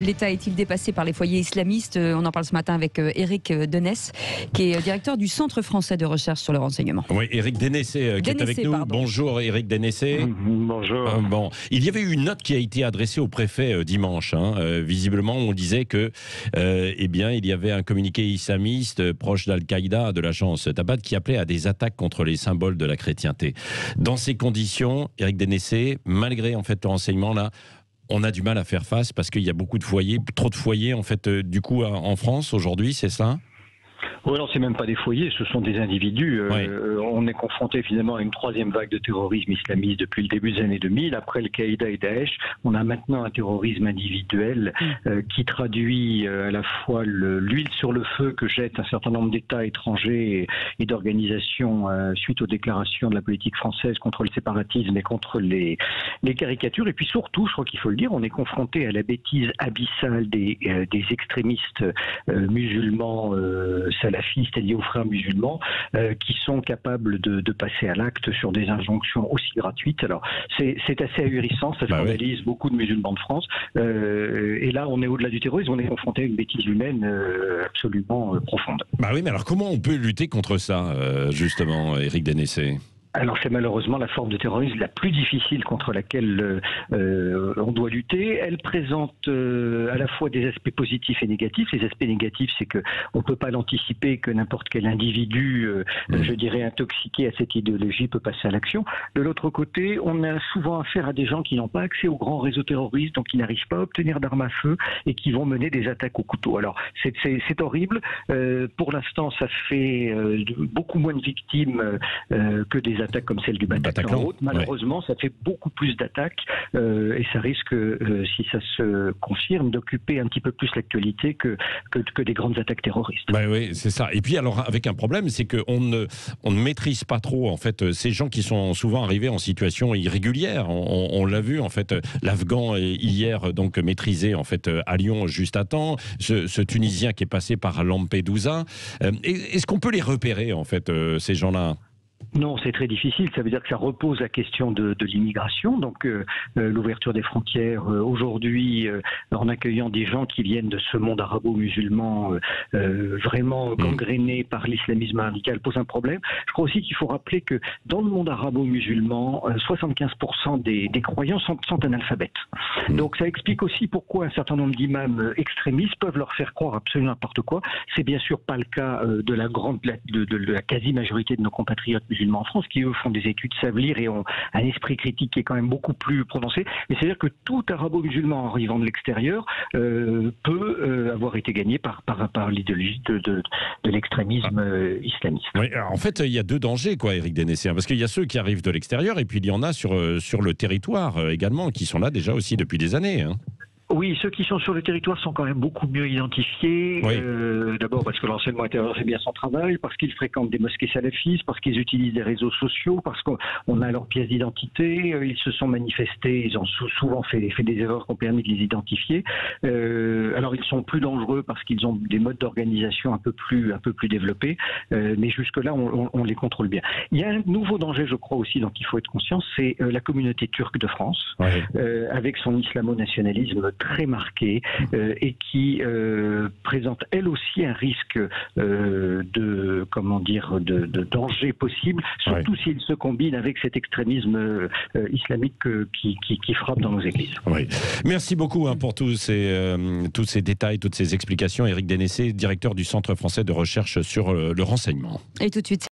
L'État est-il dépassé par les foyers islamistes? On en parle ce matin avec Éric Denesse, qui est directeur du Centre français de recherche sur le renseignement. Oui, Éric Denesse qui est avec nous. Pardon. Bonjour Éric Denesse. Bonjour. Bon, il y avait eu une note qui a été adressée au préfet dimanche. Visiblement, on disait que, il y avait un communiqué islamiste proche d'Al-Qaïda, de l'agence Tabad, qui appelait à des attaques contre les symboles de la chrétienté. Dans ces conditions, Éric Denesse, malgré le renseignement là, on a du mal à faire face parce qu'il y a beaucoup de foyers, trop de foyers du coup en France aujourd'hui, c'est ça ? Oui, alors c'est même pas des foyers, ce sont des individus. On est confronté finalement à une troisième vague de terrorisme islamiste depuis le début des années 2000. Après Al-Qaïda et Daesh, on a maintenant un terrorisme individuel qui traduit à la fois l'huile sur le feu que jettent un certain nombre d'États étrangers et d'organisations suite aux déclarations de la politique française contre le séparatisme et contre les caricatures. Et puis surtout, je crois qu'il faut le dire, on est confronté à la bêtise abyssale des extrémistes musulmans salafistes et liés aux frères musulmans qui sont capables de passer à l'acte sur des injonctions aussi gratuites. Alors c'est assez ahurissant, ça scandalise beaucoup de musulmans de France. Et là, on est au-delà du terrorisme, on est confronté à une bêtise humaine absolument profonde. Bah oui, mais alors comment on peut lutter contre ça, justement, Éric Denesse ? Alors c'est malheureusement la forme de terrorisme la plus difficile contre laquelle on doit lutter. Elle présente à la fois des aspects positifs et négatifs. Les aspects négatifs, c'est que on peut pas l'anticiper, que n'importe quel individu, je dirais intoxiqué à cette idéologie, peut passer à l'action. De l'autre côté, on a souvent affaire à des gens qui n'ont pas accès aux grands réseaux terroristes, donc qui n'arrivent pas à obtenir d'armes à feu et qui vont mener des attaques au couteau. Alors c'est horrible. Pour l'instant, ça fait beaucoup moins de victimes que des attaques comme celle du Bataclan. Malheureusement, ça fait beaucoup plus d'attaques et ça risque, si ça se confirme, d'occuper un petit peu plus l'actualité que des grandes attaques terroristes. Bah oui, c'est ça. Et puis alors, avec un problème, c'est qu'on ne maîtrise pas trop ces gens qui sont souvent arrivés en situation irrégulière. On l'a vu l'Afghan hier donc maîtrisé à Lyon juste à temps. Ce Tunisien qui est passé par Lampedusa. Est-ce qu'on peut les repérer ces gens-là ? Non, c'est très difficile. Ça veut dire que ça repose la question de l'immigration. Donc, l'ouverture des frontières aujourd'hui, en accueillant des gens qui viennent de ce monde arabo-musulman vraiment gangréné par l'islamisme radical, pose un problème. Je crois aussi qu'il faut rappeler que dans le monde arabo-musulman, 75% des croyants sont analphabètes. Donc, ça explique aussi pourquoi un certain nombre d'imams extrémistes peuvent leur faire croire absolument n'importe quoi. C'est bien sûr pas le cas de la quasi-majorité de nos compatriotes musulmans en France, qui eux font des études, savent lire et ont un esprit critique qui est quand même beaucoup plus prononcé. Mais c'est-à-dire que tout arabo-musulman arrivant de l'extérieur peut avoir été gagné par l'idéologie de l'extrémisme islamiste. Oui, alors, il y a deux dangers, Éric Denesse, parce qu'il y a ceux qui arrivent de l'extérieur et puis il y en a sur le territoire également, qui sont là déjà aussi depuis des années. Oui, ceux qui sont sur le territoire sont quand même beaucoup mieux identifiés. Oui. D'abord parce que l'enseignement intérieur fait bien son travail, parce qu'ils fréquentent des mosquées salafistes, parce qu'ils utilisent des réseaux sociaux, parce qu'on a leur pièce d'identité. Ils se sont manifestés, ils ont souvent fait des erreurs qui ont permis de les identifier. Alors ils sont plus dangereux parce qu'ils ont des modes d'organisation un peu plus développés, mais jusque-là on les contrôle bien. Il y a un nouveau danger, je crois aussi, dont il faut être conscient, c'est la communauté turque de France, avec son islamo-nationalisme très marquée et qui présente elle aussi un risque de danger possible, surtout s'il se combine avec cet extrémisme islamique qui frappe dans nos églises. Oui. Merci beaucoup pour tous ces détails, toutes ces explications. Éric Denesse, directeur du Centre français de recherche sur le renseignement. Et tout de suite.